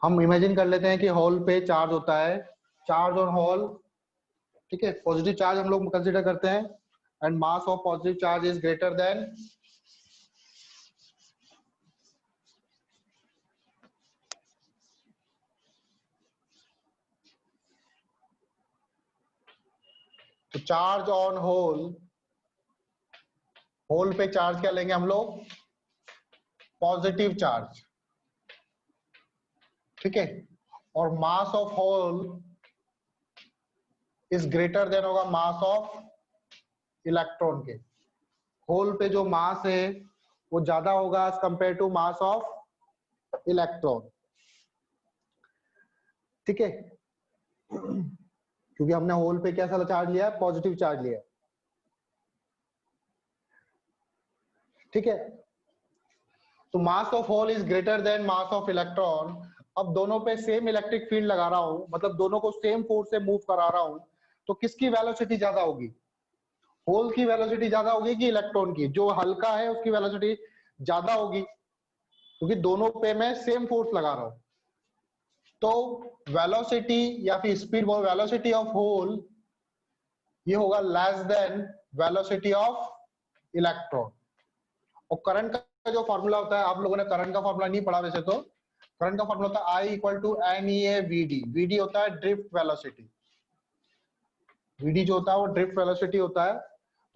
हम इमेजिन कर लेते हैं कि होल पे चार्ज होता है, चार्ज ऑन होल, ठीक है। पॉजिटिव चार्ज हम लोग कंसीडर करते हैं and mass of positive charge is greater than तो चार्ज ऑन होल, होल पे चार्ज क्या लेंगे हम लोग? पॉजिटिव चार्ज, ठीक है। और mass of hole is greater than होगा मास ऑफ इलेक्ट्रॉन के। होल पे जो मास है वो ज्यादा होगा as compare to mass of electron, ठीक है। क्योंकि हमने होल पे कैसा चार्ज लिया है? पॉजिटिव चार्ज लिया है, ठीक है। तो mass of hole is greater than mass of electron. अब दोनों पे सेम इलेक्ट्रिक फील्ड लगा रहा हूं, मतलब दोनों को सेम फोर्स से मूव करा रहा हूं, तो किसकी वेलोसिटी ज्यादा होगी? होल की वेलोसिटी ज्यादा होगी कि इलेक्ट्रॉन की? जो हल्का है उसकी वेलोसिटी ज्यादा होगी, क्योंकि दोनों पे मैं सेम फोर्स लगा रहा हूं। तो वेलोसिटी या फिर स्पीड, वेलोसिटी ऑफ होल ये होगा less than velocity of electron. और करंट का जो फॉर्मूला होता है, आप लोगों ने करंट का फॉर्मूला नहीं पढ़ा वैसे तो, करंट का फॉर्मूला होता है I equal to NEA VD। VD होता है ड्रिफ्ट वेलोसिटी, VD जो होता है वो ड्रिफ्ट वेलोसिटी होता है।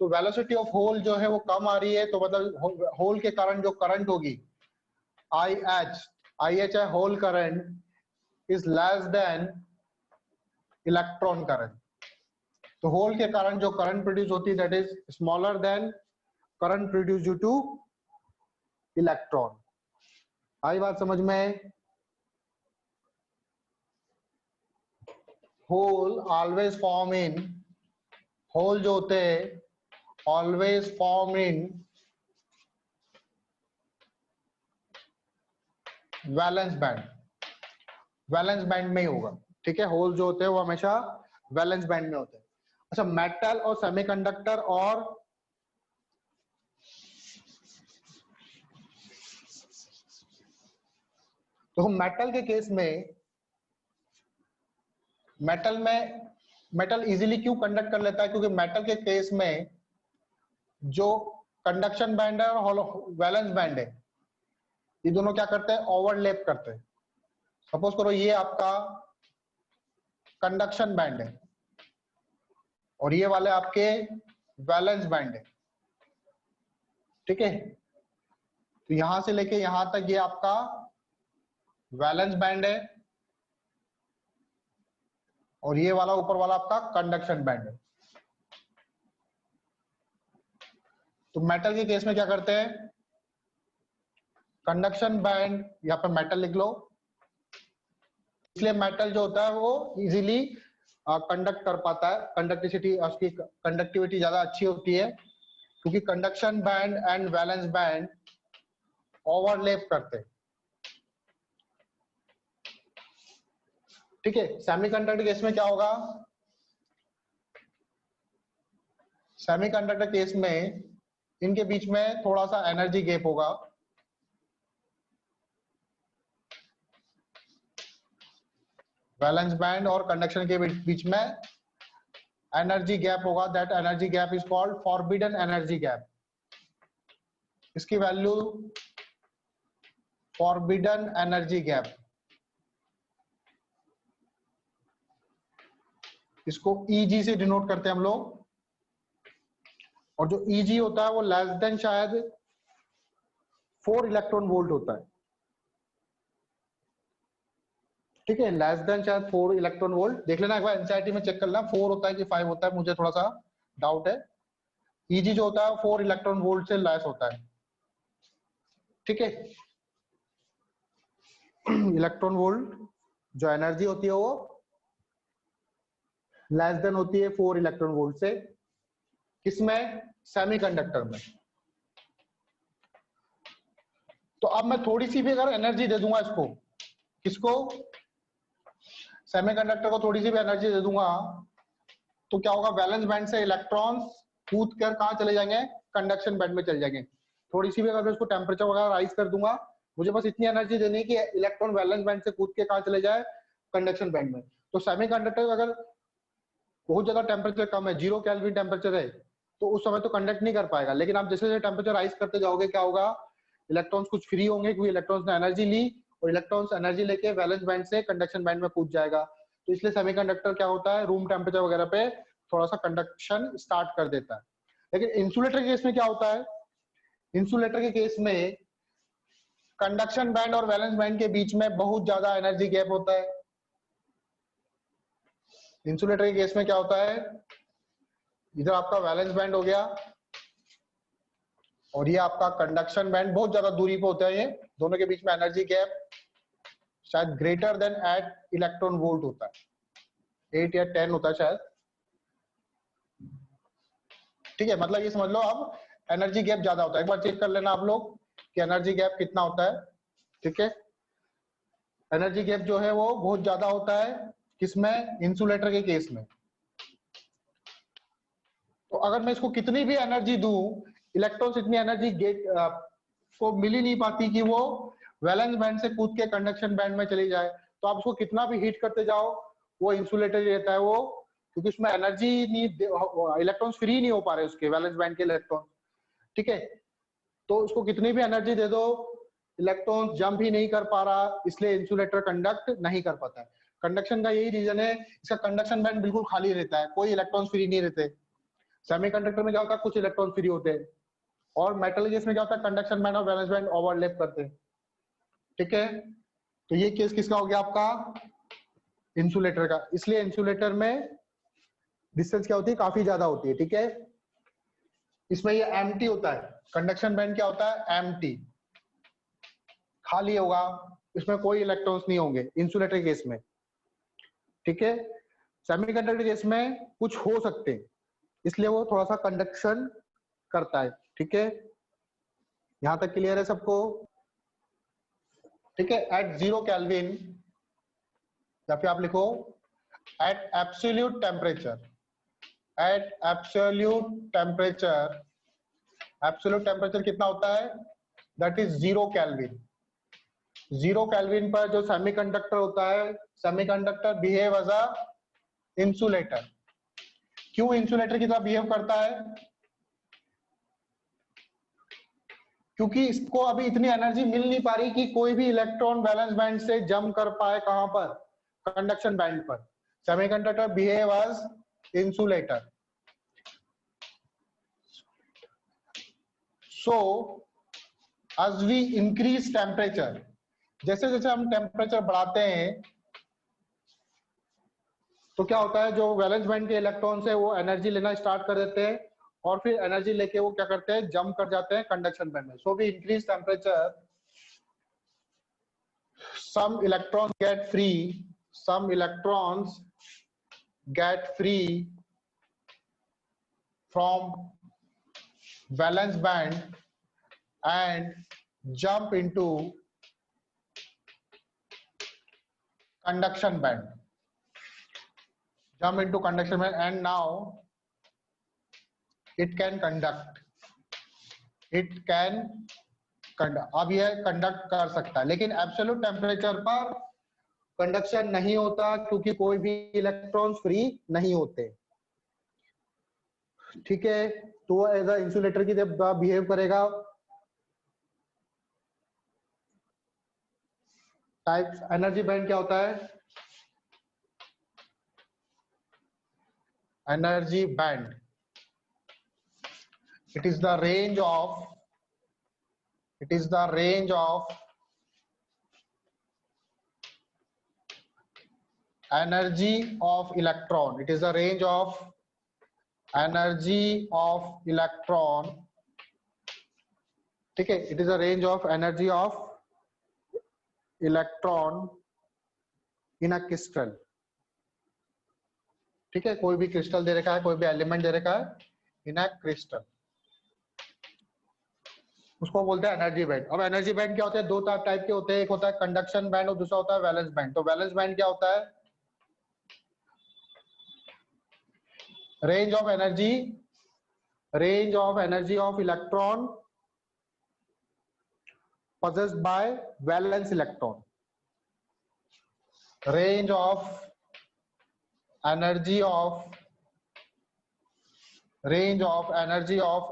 तो वेलोसिटी ऑफ होल जो है वो कम आ रही है, तो मतलब होल के कारण जो करंट होगी IH है hole current is less than electron current. तो होल के कारण जो करंट प्रोड्यूस होती है that is smaller than current produce due to electron. आई बात समझ में? Hole always form in, hole जो होते हैं always form in valence band, valence band में ही होगा, ठीक है। होल जो होते हैं वो हमेशा वैलेंस बैंड में होते हैं। अच्छा, मेटल और सेमीकंडक्टर और तो मेटल के केस में, मेटल इजीली क्यों कंडक्ट कर लेता है? क्योंकि मेटल के केस में जो कंडक्शन बैंड है और वैलेंस बैंड है, ये दोनों क्या करते हैं? ओवरलैप करते हैं। सपोज करो ये आपका कंडक्शन बैंड है और ये वाले आपके वैलेंस बैंड है, ठीक है। तो यहां से लेके यहां तक ये आपका वैलेंस बैंड है और ये वाला ऊपर वाला आपका कंडक्शन बैंड है। तो मेटल के केस में क्या करते हैं? कंडक्शन बैंड, यहाँ पर मेटल लिख लो, इसलिए मेटल जो होता है वो इजीली कंडक्ट कर पाता है, कंडक्टिविटी उसकी कंडक्टिविटी ज्यादा अच्छी होती है, क्योंकि conduction band and valence band overlap करते हैं, ठीक है। सेमीकंडक्टर केस में क्या होगा? सेमीकंडक्टर केस में इनके बीच में थोड़ा सा एनर्जी गैप होगा, वैलेंस बैंड और कंडक्शन के बीच में एनर्जी गैप होगा। That energy gap is called forbidden energy gap. इसकी वैल्यू फॉरबिडन एनर्जी गैप, इसको EG से डिनोट करते हैं हम लोग। और जो EG होता है वो लेस देन शायद 4 इलेक्ट्रॉन वोल्ट होता है, ठीक है। लेस देन शायद 4 इलेक्ट्रॉन वोल्ट। देख लेना एक बार, एनसीईआरटी में चेक कर लेना 4 होता है कि 5 होता है, मुझे थोड़ा सा डाउट है। EG जो होता है 4 इलेक्ट्रॉन वोल्ट से लेस होता है, ठीक है। इलेक्ट्रॉन वोल्ट जो एनर्जी होती है वो लेस देन होती है 4 इलेक्ट्रॉन वोल्ट से। किसमें? सेमीकंडक्टर में। तो अब मैं थोड़ी सी भी अगर एनर्जी दे दूंगा इसको, किसको? सेमीकंडक्टर को थोड़ी सी भी एनर्जी दे दूंगा तो क्या होगा? वैलेंस बैंड से इलेक्ट्रॉन्स कूद कर कहां चले जाएंगे? कंडक्शन बैंड में चले जाएंगे। थोड़ी सी भी अगर मैं इसको टेम्परेचर वगैरह राइज कर दूंगा मुझे बस इतनी एनर्जी देनी है कि इलेक्ट्रॉन वैलेंस बैंड से कूद के कहाँ चले जाए, कंडक्शन बैंड में। तो सेमीकंडक्टर अगर बहुत ज्यादा टेम्परेचर कम है, 0 केल्विन टेम्परेचर है, तो उस समय तो कंडक्ट नहीं कर पाएगा। लेकिन आप जैसे जैसे टेम्परेचर राइज करते जाओगे क्या होगा, इलेक्ट्रॉन्स कुछ फ्री होंगे क्योंकि इलेक्ट्रॉन्स ने एनर्जी ली, और इलेक्ट्रॉन्स एनर्जी लेके वैलेंस बैंड से कंडक्शन बैंड में कूद जाएगा। तो इसलिए सेमीकंडक्टर क्या होता है, रूम टेम्परेचर वगैरह पे थोड़ा सा कंडक्शन स्टार्ट कर देता है। लेकिन इंसुलेटर के केस में क्या होता है, इंसुलेटर के केस में कंडक्शन बैंड और वैलेंस बैंड के बीच में बहुत ज्यादा एनर्जी गैप होता है। इंसुलेटर के केस में क्या होता है, इधर आपका वैलेंस बैंड हो गया और ये आपका कंडक्शन बैंड, बहुत ज्यादा दूरी पे होता है, ये दोनों के बीच में एनर्जी गैप शायद ग्रेटर देन 8 इलेक्ट्रॉन वोल्ट होता है, 8 या 10 होता है शायद। ठीक है, मतलब ये समझ लो अब एनर्जी गैप ज्यादा होता है। एक बार चेक कर लेना आप लोग कि एनर्जी गैप कितना होता है। ठीक है, एनर्जी गैप जो है वो बहुत ज्यादा होता है, किसमें, इंसुलेटर के केस में। तो अगर मैं इसको कितनी भी एनर्जी दूं, इलेक्ट्रॉन्स इतनी एनर्जी को मिल ही नहीं पाती कि वो वैलेंस बैंड से कूद के कंडक्शन बैंड में चली जाए। तो आप उसको कितना भी हीट करते जाओ, वो इंसुलेटर ही रहता है वो, क्योंकि उसमें एनर्जी नहीं, इलेक्ट्रॉन्स फ्री नहीं हो पा रहे उसके वैलेंस बैंड के इलेक्ट्रॉन। ठीक है, तो उसको कितनी भी एनर्जी दे दो, इलेक्ट्रॉन जंप ही नहीं कर पा रहा, इसलिए इंसुलेटर कंडक्ट नहीं कर पाता है। कंडक्शन का यही रीजन है, इसका कंडक्शन बैंड बिल्कुल खाली रहता है, कोई इलेक्ट्रॉन फ्री नहीं रहते। सेमीकंडक्टर में क्या होता है, कुछ इलेक्ट्रॉन फ्री होते हैं, और मेटल केस में क्या होता है, कंडक्शन बैंड और वैलेंस बैंड ओवरलैप करते हैं। ठीक है, तो ये केस किसका हो गया आपका, इंसुलेटर का। इसलिए इंसुलेटर में डिस्टेंस क्या होती है, काफी ज्यादा होती है। ठीक है, इसमें ये एम्प्टी होता है, कंडक्शन बैंड क्या होता है, एम्प्टी, खाली होगा, इसमें कोई इलेक्ट्रॉन्स नहीं होंगे इंसुलेटर केस में। ठीक है, सेमीकंडक्टर केस में कुछ हो सकते हैं, इसलिए वो थोड़ा सा कंडक्शन करता है। ठीक है, यहां तक क्लियर है सबको। ठीक है, एट 0 केल्विन, या फिर आप लिखो at absolute temperature, at absolute temperature, absolute temperature कितना होता है, दैट इज 0 केल्विन। 0 केल्विन पर जो सेमीकंडक्टर होता है, semiconductor behave as a insulator. क्यों इंसुलेटर की तरह बिहेव करता है, क्योंकि इसको अभी इतनी एनर्जी मिल नहीं पा रही कि कोई भी इलेक्ट्रॉन वैलेंस बैंड से जंप कर पाए, कहां पर, कंडक्शन बैंड पर। Semiconductor behave as insulator. So as we increase temperature, जैसे जैसे हम टेम्परेचर बढ़ाते हैं तो क्या होता है, जो वैलेंस बैंड के इलेक्ट्रॉन्स है वो एनर्जी लेना स्टार्ट कर देते हैं, और फिर एनर्जी लेके वो क्या करते हैं, जंप कर जाते हैं कंडक्शन बैंड में। So we increase temperature, some electrons get free, some electrons get free from valence band and jump into conduction band, jump into conduction band, and now it can conduct, it can conduct। अब यह conduct कर सकता है, लेकिन absolute temperature पर conduction नहीं होता क्योंकि कोई भी इलेक्ट्रॉन्स फ्री नहीं होते। ठीक है, तो वो एज अ इंसुलेटर की तरह बिहेव करेगा। टाइप्स, एनर्जी बैंड क्या होता है, energy band, it is the range of, it is the range of energy of electron, it is the range of energy of electron। ठीक है, it is the range of energy of electron in a crystal। ठीक है, कोई भी crystal दे रखा है, कोई भी एलिमेंट दे रखा है इन अ क्रिस्टल, उसको बोलते हैं एनर्जी बैंड। अब एनर्जी बैंड क्या होते हैं, दो टाइप के होते हैं, एक होता है कंडक्शन बैंड और दूसरा होता है वैलेंस बैंड। तो वैलेंस बैंड क्या होता है, range of energy, range of energy of electron possessed by valence electron. Range of energy of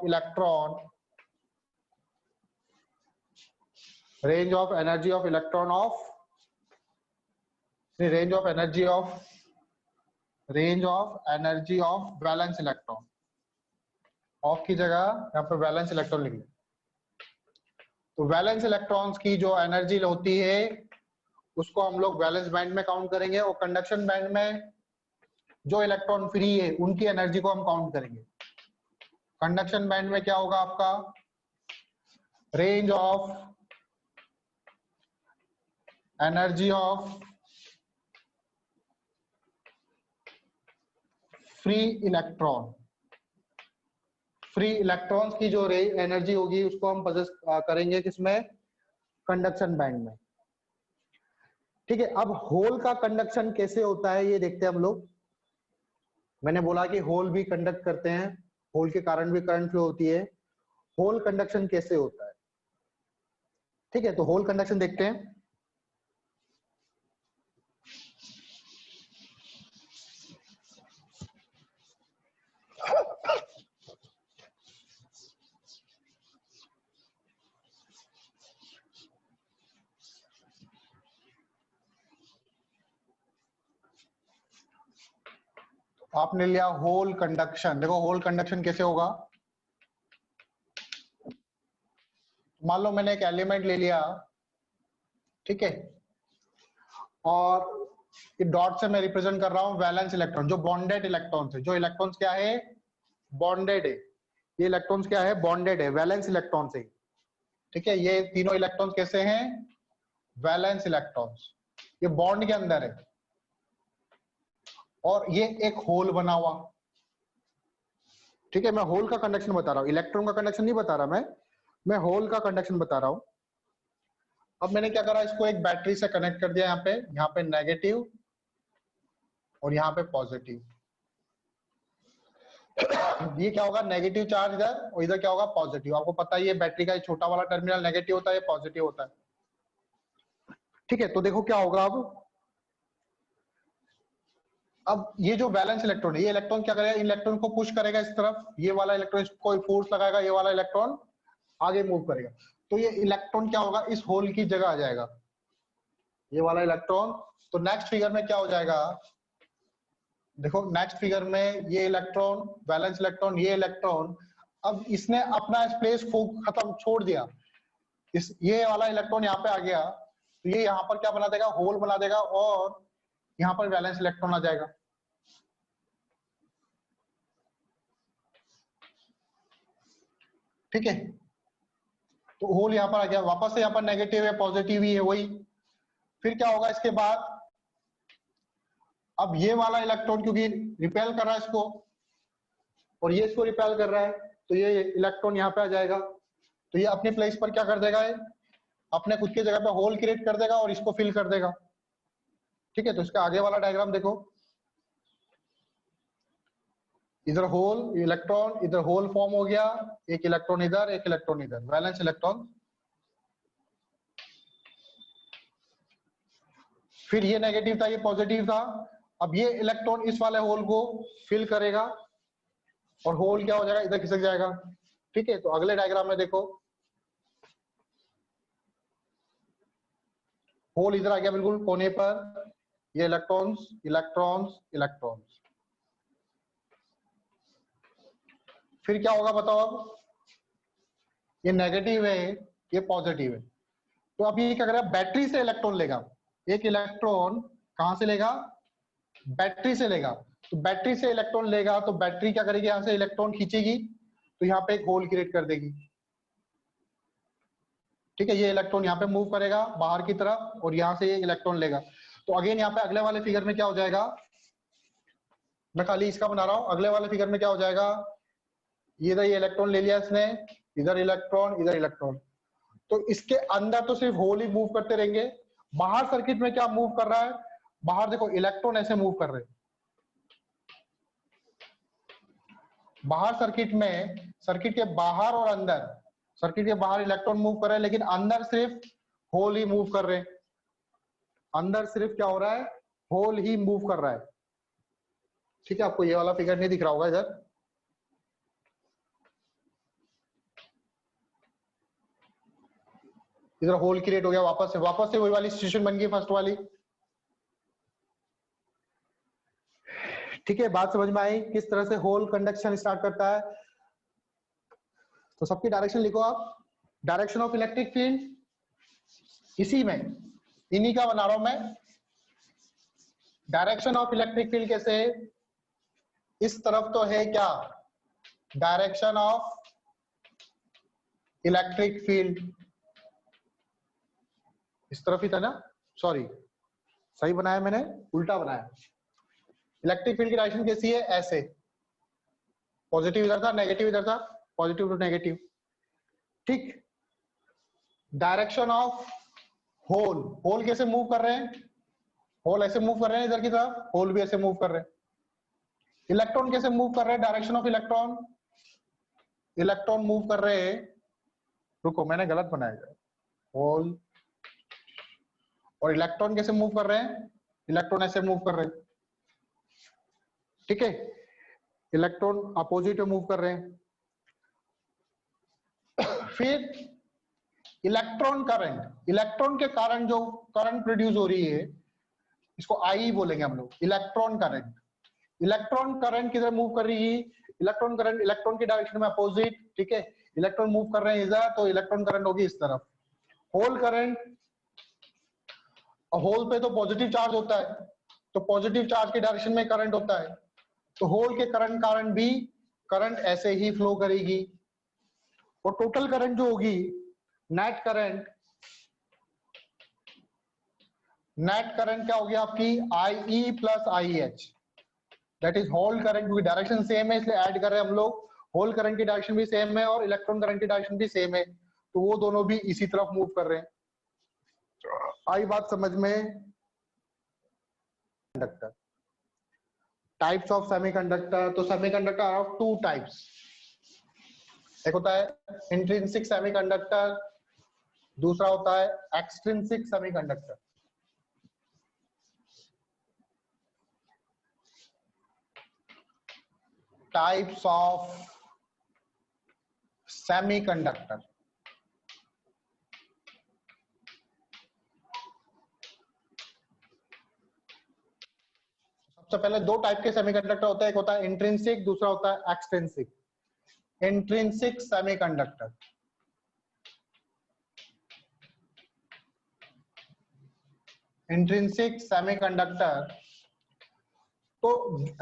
electron, range of energy of electron of range of energy of valence electron. Of की जगह यहाँ पर valence electron लिख लें। तो valence electrons की जो energy होती है उसको हम लोग वैलेंस बैंड में काउंट करेंगे, और कंडक्शन बैंड में जो इलेक्ट्रॉन फ्री है उनकी एनर्जी को हम काउंट करेंगे। कंडक्शन बैंड में क्या होगा आपका, range of energy of free electrons की जो एनर्जी होगी उसको हम पजेस करेंगे किसमें, कंडक्शन बैंड में। ठीक है, अब होल का कंडक्शन कैसे होता है ये देखते हैं हम लोग। मैंने बोला कि होल भी कंडक्ट करते हैं, होल के कारण भी करंट फ्लो होती है। होल कंडक्शन कैसे होता है, ठीक है, तो होल कंडक्शन देखते हैं। आपने लिया होल कंडक्शन। देखो होल कंडक्शन कैसे होगा, मान लो मैंने एक एलिमेंट ले लिया, ठीक है, और ये डॉट से मैं रिप्रेजेंट कर रहा हूं वैलेंस इलेक्ट्रॉन, जो बॉन्डेड इलेक्ट्रॉन्स है। जो इलेक्ट्रॉन्स क्या है, बॉन्डेड है। ये इलेक्ट्रॉन्स क्या है, बॉन्डेड है, वैलेंस इलेक्ट्रॉन से। ठीक है, ये तीनों इलेक्ट्रॉन्स कैसे हैं, वैलेंस इलेक्ट्रॉन्स। ये बॉन्ड के अंदर है और ये एक होल बना हुआ। ठीक है, मैं होल का कंडक्शन बता रहा हूं, इलेक्ट्रॉन का कंडक्शन नहीं बता रहा मैं होल का कंडक्शन बता रहा हूं। अब मैंने क्या करा, इसको एक बैटरी से कनेक्ट कर दिया। यहाँ पे नेगेटिव और यहाँ पे पॉजिटिव। ये क्या होगा, नेगेटिव चार्ज इधर और इधर क्या होगा, पॉजिटिव। आपको पता ही है बैटरी का छोटा वाला टर्मिनल नेगेटिव होता है, पॉजिटिव होता है। ठीक है, तो देखो क्या होगा अब ये जो बैलेंस इलेक्ट्रॉन है, ये इलेक्ट्रॉन क्या करेगा, इलेक्ट्रॉन को पुश करेगा इस तरफ। ये वाला इलेक्ट्रॉन इसको फोर्स लगाएगा, ये वाला इलेक्ट्रॉन आगे मूव करेगा। तो ये इलेक्ट्रॉन क्या होगा, इस होल की जगह आ जाएगा, ये वाला इलेक्ट्रॉन। तो नेक्स्ट फिगर में क्या हो जाएगा, देखो नेक्स्ट फिगर में ये इलेक्ट्रॉन, बैलेंस इलेक्ट्रॉन, ये इलेक्ट्रॉन, अब इसने अपना प्लेस खत्म छोड़ दिया। ये वाला इलेक्ट्रॉन यहाँ पे आ गया, तो ये यहाँ पर क्या बना देगा, होल बना देगा, और यहाँ पर वैलेंस इलेक्ट्रॉन आ जाएगा। ठीक है, तो होल यहाँ पर आ गया, वापस से यहाँ पर नेगेटिव है, पॉजिटिव ही है वही। फिर क्या होगा इसके बाद, अब ये वाला इलेक्ट्रॉन क्योंकि रिपेल कर रहा है इसको, और ये इसको रिपेल कर रहा है, तो ये इलेक्ट्रॉन यहाँ पे आ जाएगा। तो ये अपने प्लेस पर क्या कर देगा, है अपने खुद की जगह पे होल क्रिएट कर देगा और इसको फिल कर देगा। ठीक है, तो इसका आगे वाला डायग्राम देखो, इधर होल इलेक्ट्रॉन, इधर होल फॉर्म हो गया, एक इलेक्ट्रॉन इधर, एक इलेक्ट्रॉन इधर, वैलेंस इलेक्ट्रॉन। फिर ये नेगेटिव था, ये पॉजिटिव था। अब ये इलेक्ट्रॉन इस वाले होल को फिल करेगा और होल क्या हो जाएगा, इधर खिसक जाएगा। ठीक है, तो अगले डायग्राम में देखो, होल इधर आ गया बिल्कुल कोने पर, ये इलेक्ट्रॉन्स इलेक्ट्रॉन्स इलेक्ट्रॉन्स। फिर क्या होगा बताओ, अब ये नेगेटिव है, ये पॉजिटिव है। तो अब ये क्या करेगा, बैटरी से इलेक्ट्रॉन लेगा। एक इलेक्ट्रॉन कहां से लेगा, बैटरी से लेगा। तो बैटरी से इलेक्ट्रॉन लेगा तो बैटरी क्या करेगी, यहां से इलेक्ट्रॉन खींचेगी, तो यहाँ पे एक होल क्रिएट कर देगी। ठीक है, ये इलेक्ट्रॉन यहाँ पे मूव करेगा बाहर की तरफ, और यहाँ से ये इलेक्ट्रॉन लेगा। तो अगेन यहाँ पे अगले वाले फिगर में क्या हो जाएगा, मैं खाली इसका बना रहा हूं, अगले वाले फिगर में क्या हो जाएगा, इधर ये इलेक्ट्रॉन ले लिया इसने, इधर इलेक्ट्रॉन, इधर इलेक्ट्रॉन। तो इसके अंदर तो सिर्फ होल ही मूव करते रहेंगे। बाहर सर्किट में क्या मूव कर रहा है, बाहर देखो इलेक्ट्रॉन ऐसे मूव कर रहे हैं। बाहर सर्किट में, सर्किट के बाहर और अंदर, सर्किट के बाहर इलेक्ट्रॉन मूव कर रहे हैं, लेकिन अंदर सिर्फ होल ही मूव कर रहे हैं। अंदर सिर्फ क्या हो रहा है, होल ही मूव कर रहा है। ठीक है, आपको ये वाला फिगर नहीं दिख रहा होगा इधर, इधर होल क्रिएट हो गया, वापस से वही वाली सिचुएशन बन गई फर्स्ट वाली। ठीक है, बात समझ में आई किस तरह से होल कंडक्शन स्टार्ट करता है। तो सबकी डायरेक्शन लिखो आप। डायरेक्शन ऑफ इलेक्ट्रिक फील्ड इसी में, इन्हीं का बना रहा हूं मैं। डायरेक्शन ऑफ इलेक्ट्रिक फील्ड कैसे, इस तरफ तो है क्या, डायरेक्शन ऑफ इलेक्ट्रिक फील्ड इस तरफ ही था ना, सॉरी सही बनाया मैंने, उल्टा बनाया। इलेक्ट्रिक फील्ड की डायरेक्शन कैसी है, ऐसे, पॉजिटिव इधर था, नेगेटिव इधर था, पॉजिटिव टू नेगेटिव। ठीक, डायरेक्शन ऑफ होल, होल कैसे मूव कर रहे हैं, होल ऐसे मूव कर रहे हैं इधर की तरफ, होल भी ऐसे मूव कर रहे हैं। इलेक्ट्रॉन कैसे मूव कर रहे हैं, direction of electron, electron move कर रहे हैं, रुको मैंने गलत बनाया, होल और इलेक्ट्रॉन कैसे मूव कर रहे हैं, इलेक्ट्रॉन ऐसे मूव कर रहे हैं। ठीक है, इलेक्ट्रॉन अपोजिट में मूव कर रहे हैं। फिर इलेक्ट्रॉन करंट, इलेक्ट्रॉन के कारण जो करंट प्रोड्यूस हो रही है, इसको आई बोलेंगे हम लोग, इलेक्ट्रॉन करंट। इलेक्ट्रॉन करंट किधर मूव कर रही है, इलेक्ट्रॉन करंट इलेक्ट्रॉन की डायरेक्शन में अपोजिट। ठीक है, इलेक्ट्रॉन मूव कर रहे हैं इधर, तो इलेक्ट्रॉन करंट होगी इस तरफ। होल करंट, होल पे तो पॉजिटिव चार्ज होता है, तो पॉजिटिव चार्ज की डायरेक्शन में करंट होता है, तो होल के करंट कारण भी करंट ऐसे ही फ्लो करेगी। और टोटल करंट जो होगी, नेट करंट, नेट करंट क्या होगी आपकी, I plus I H, that is hole current, क्योंकि डायरेक्शन सेम है इसलिए ऐड कर रहे हैं हम लोग। होल करंट की डायरेक्शन भी सेम है और इलेक्ट्रॉन करंट की डायरेक्शन भी सेम है, तो वो दोनों भी इसी तरफ मूव कर रहे हैं। आई बात समझ में। कंडक्टर, टाइप्स ऑफ सेमीकंडक्टर, तो semiconductor are of two types. एक होता है इंट्रिंसिक सेमीकंडक्टर, दूसरा होता है extrinsic semiconductor. Types of semiconductor, सबसे पहले दो टाइप के सेमीकंडक्टर होते हैं, एक होता है इंट्रिंसिक, दूसरा होता है extrinsic. Intrinsic semiconductor, intrinsic semiconductor, तो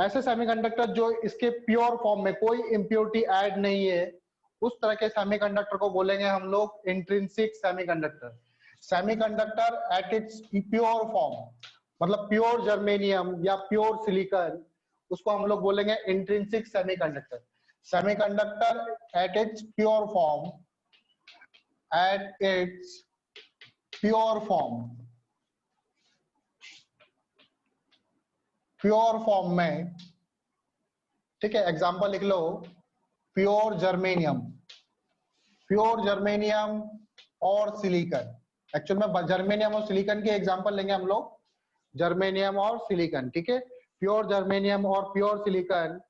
ऐसे सेमीकंडक्टर जो इसके प्योर फॉर्म में कोई इम्प्योरिटी ऐड नहीं है, उस तरह के सेमीकंडक्टर को बोलेंगे हम लोग intrinsic semiconductor. Semiconductor at its pure form, मतलब प्योर जर्मेनियम या प्योर सिलिकॉन, उसको हम लोग बोलेंगे intrinsic semiconductor. Semiconductor at its pure form, at its pure form, pure form में। ठीक है, एग्जांपल लिख लो, प्योर जर्मेनियम, प्योर जर्मेनियम और सिलिकॉन। एक्चुअल में जर्मेनियम और सिलिकॉन के एग्जांपल लेंगे हम लोग, जर्मेनियम और सिलिकॉन। ठीक है, प्योर जर्मेनियम और प्योर सिलिकॉन,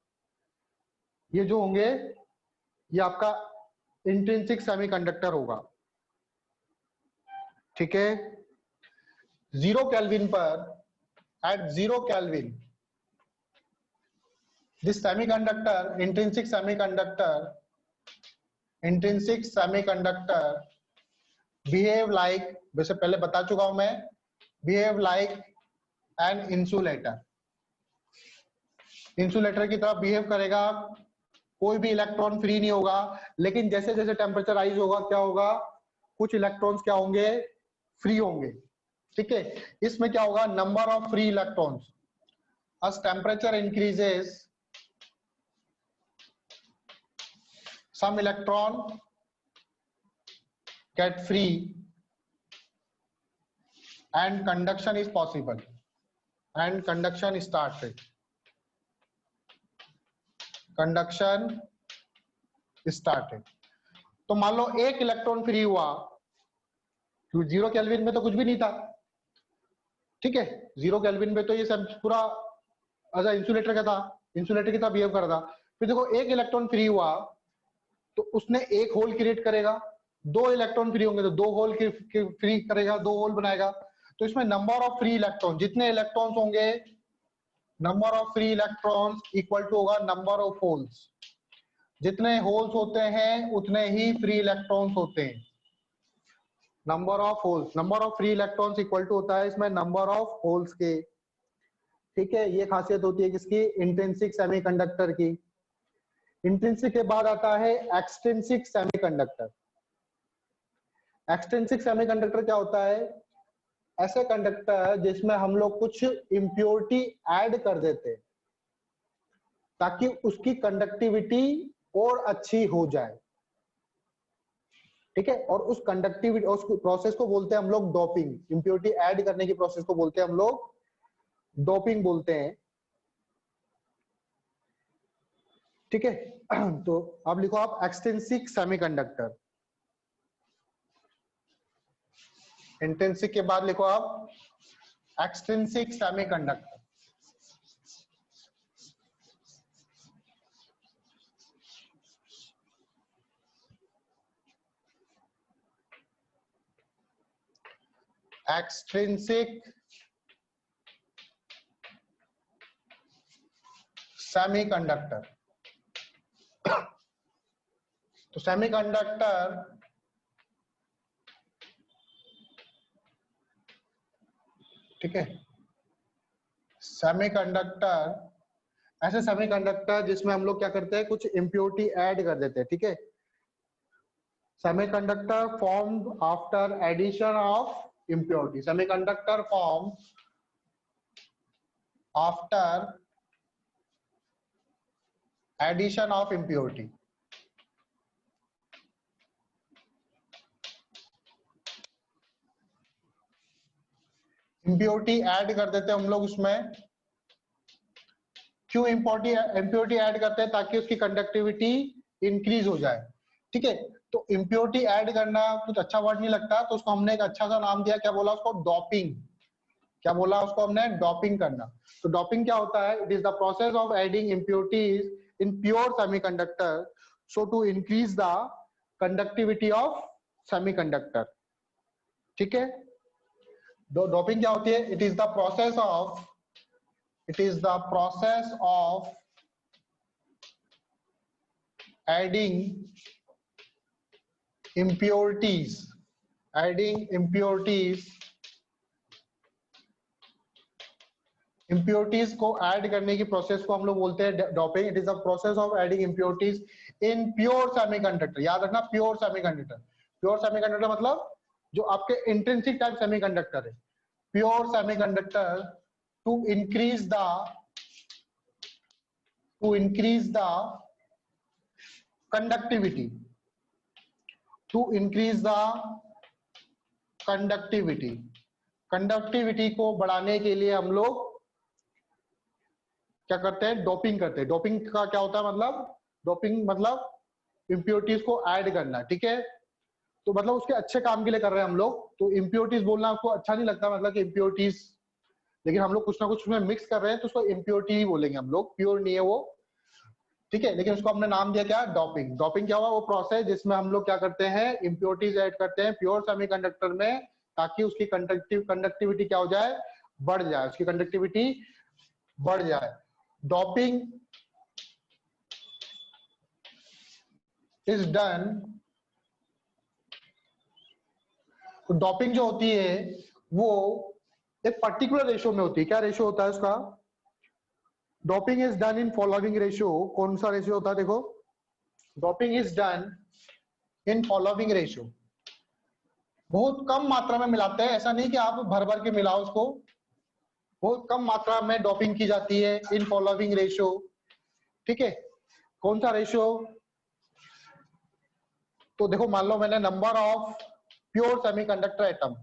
ये जो होंगे ये आपका इंट्रिंसिक सेमीकंडक्टर होगा। ठीक है, 0 केल्विन पर, at 0 Kelvin, this semiconductor, intrinsic semiconductor behave like, वैसे पहले बता चुका हूं मैं, behave like an insulator, insulator की तरह बिहेव करेगा, कोई भी इलेक्ट्रॉन फ्री नहीं होगा, लेकिन जैसे जैसे टेम्परेचर राइज होगा क्या होगा, कुछ इलेक्ट्रॉन्स क्या होंगे, फ्री होंगे। ठीक है, इसमें क्या होगा, number of free electrons, as temperature increases some electron get free and conduction is possible and conduction started, conduction started। तो मान लो एक इलेक्ट्रॉन फ्री हुआ, 0 केल्विन में तो कुछ भी नहीं था, ठीक है, 0 केल्विन में तो ये सब पूरा इंसुलेटर का था, इंसुलेटर की तरह बिहेव कर रहा था। फिर देखो एक इलेक्ट्रॉन फ्री हुआ तो उसने एक होल क्रिएट करेगा, 2 इलेक्ट्रॉन फ्री होंगे तो 2 होल फ्री करेगा, 2 होल बनाएगा। तो इसमें नंबर ऑफ फ्री इलेक्ट्रॉन, जितने इलेक्ट्रॉन्स होंगे, number of free electrons equal to होगा नंबर ऑफ होल्स। जितने होल्स होते हैं उतने ही फ्री इलेक्ट्रॉन्स होते हैं। Number of holes, number of free electrons equal to होता है इसमें नंबर ऑफ होल्स के, ठीक है। ये खासियत होती है किसकी, इंट्रिंसिक सेमीकंडक्टर की। इंट्रिंसिक के बाद आता है एक्सट्रिंसिक सेमीकंडक्टर। एक्सट्रिंसिक सेमीकंडक्टर क्या होता है, ऐसे कंडक्टर जिसमें हम लोग कुछ इम्प्योरिटी ऐड कर देते हैं ताकि उसकी कंडक्टिविटी और अच्छी हो जाए, ठीक है। और उस कंडक्टिविटी, उस प्रोसेस को बोलते हैं हम लोग डोपिंग। इम्प्योरिटी ऐड करने की प्रोसेस को बोलते हैं हम लोग डोपिंग बोलते हैं, ठीक है। तो अब लिखो आप एक्सट्रिंसिक सेमीकंडक्टर। इंट्रिंसिक के बाद लिखो आप एक्सट्रिंसिक सेमीकंडक्टर। Extrinsic semiconductor. तो सेमीकंडक्टर ठीक है, सेमीकंडक्टर ऐसे सेमीकंडक्टर जिसमें हम लोग क्या करते हैं, कुछ इम्प्योरिटी ऐड कर देते हैं, ठीक है। Semiconductor formed after addition of impurity. Semiconductor form after addition of impurity. Impurity add कर देते हैं हम लोग उसमें। क्यों इम्प्योरिटी ऐड करते हैं, ताकि उसकी कंडक्टिविटी इंक्रीज हो जाए, ठीक है। तो इम्प्योरिटी ऐड करना कुछ अच्छा वर्ड नहीं लगता, तो उसको हमने एक अच्छा सा नाम दिया, क्या बोला उसको, डोपिंग। क्या बोला उसको हमने, डोपिंग करना। तो डोपिंग क्या होता है, it is the process of adding impurities in pure semiconductor so to increase the conductivity of semiconductor, ठीक है। डोपिंग क्या होती है, it is the process of adding impurities को ऐड करने की प्रोसेस को हम लोग बोलते हैं doping. It is the process of adding impurities in pure semiconductor. याद रखना, प्योर सेमीकंडक्टर। प्योर सेमीकंडक्टर मतलब जो आपके इंट्रिंसिक टाइप सेमीकंडक्टर है, pure semiconductor to increase the conductivity, conductivity को बढ़ाने के लिए हम लोग क्या करते हैं, डोपिंग करते हैं। डोपिंग का क्या होता है मतलब, डोपिंग मतलब इम्प्योरिटीज को ऐड करना, ठीक है। तो मतलब उसके अच्छे काम के लिए कर रहे हैं हम लोग। तो इम्प्योरिटीज बोलना आपको अच्छा नहीं लगता, मतलब कि इम्प्योरिटीज, लेकिन हम लोग कुछ ना कुछ उसमें मिक्स कर रहे हैं तो उसको इम्प्योरिटी ही बोलेंगे हम लोग, प्योर नहीं है वो, ठीक है। लेकिन उसको हमने नाम दिया क्या, डोपिंग। डोपिंग क्या हुआ, वो प्रोसेस जिसमें हम लोग क्या करते हैं, इम्प्योरिटीज ऐड करते हैं प्योर सेमीकंडक्टर में, ताकि उसकी कंडक्टिविटी क्या हो जाए, बढ़ जाए, उसकी कंडक्टिविटी बढ़ जाए। डोपिंग इज डन, तो डोपिंग जो होती है वो एक पर्टिकुलर रेशियो में होती है। क्या रेशियो होता है उसका, doping is done in following ratio. कौन सा रेशियो होता है, देखो, doping is done in following ratio. बहुत कम मात्रा में मिलाते हैं, ऐसा नहीं कि आप भर भर के मिलाओ उसको, बहुत कम मात्रा में डोपिंग की जाती है इन फॉलोइंग रेशियो, ठीक है। कौन सा रेशियो, तो देखो मान लो मैंने number of pure semiconductor atom,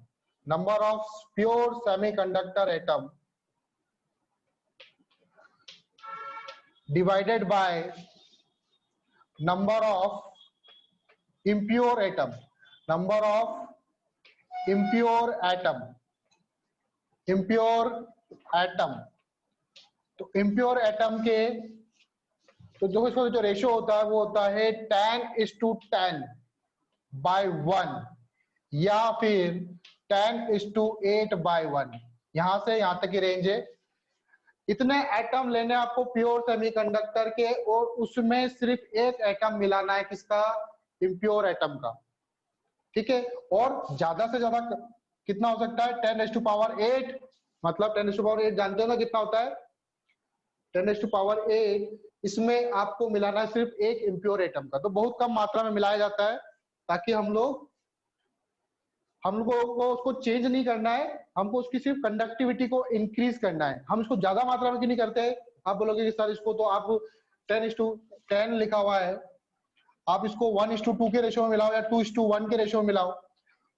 number of pure semiconductor atom divided by number of impure atom, number of impure atom, impure atom। तो impure atom के तो जो इसका जो रेशियो होता है वो होता है 10:10/1 या फिर 10:8/1। यहां से यहां तक की रेंज है। इतने एटम लेने आपको प्योर सेमीकंडक्टर के, और उसमें सिर्फ एक एटम मिलाना है किसका, इम्प्योर एटम का। ठीक है, और ज्यादा से ज्यादा कितना हो सकता है 10⁸, मतलब 10⁸ जानते हो ना कितना होता है 10⁸। इसमें आपको मिलाना है सिर्फ एक इम्प्योर एटम का। तो बहुत कम मात्रा में मिलाया जाता है ताकि हम लोग को उसको चेंज नहीं करना है, हमको उसकी सिर्फ कंडक्टिविटी को इंक्रीज करना है। हम इसको ज्यादा मात्रा में क्यों नहीं करते? आप बोलोगे कि सर इसको तो आप 10:10 लिखा हुआ है, आप इसको 1:2 के रेशियो में मिलाओ या 2:1 के रेशियो में मिलाओ।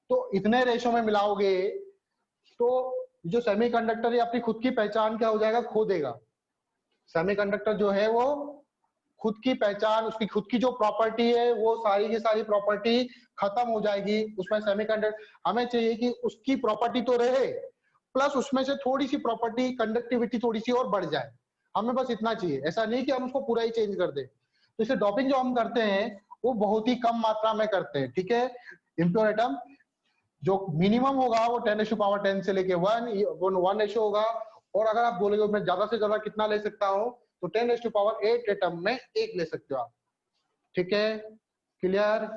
तो इतने रेशियो में मिलाओगे तो जो सेमीकंडक्टर है अपनी खुद की पहचान क्या हो जाएगा, खो देगा। सेमीकंडक्टर जो है वो खुद की पहचान, उसकी खुद की जो प्रॉपर्टी है वो सारी की सारी प्रॉपर्टी खत्म हो जाएगी उसमें। सेमीकंडक्टर हमें चाहिए कि उसकी प्रॉपर्टी तो रहे, प्लस उसमें से थोड़ी सी प्रॉपर्टी कंडक्टिविटी थोड़ी सी और बढ़ जाए। हमें बस इतना चाहिए, ऐसा नहीं कि हम उसको पूरा ही चेंज कर दें। तो इसे डॉपिंग जो हम करते हैं वो बहुत ही कम मात्रा में करते हैं। ठीक है, इम्प्योर एटम जो मिनिमम होगा वो 10⁸10 से लेके 1 रेशियो होगा। और अगर आप बोलेगे मैं ज्यादा से ज्यादा कितना ले सकता हूँ, तो 10⁸8 एटम में एक ले सकते हो आप। ठीक है, क्लियर?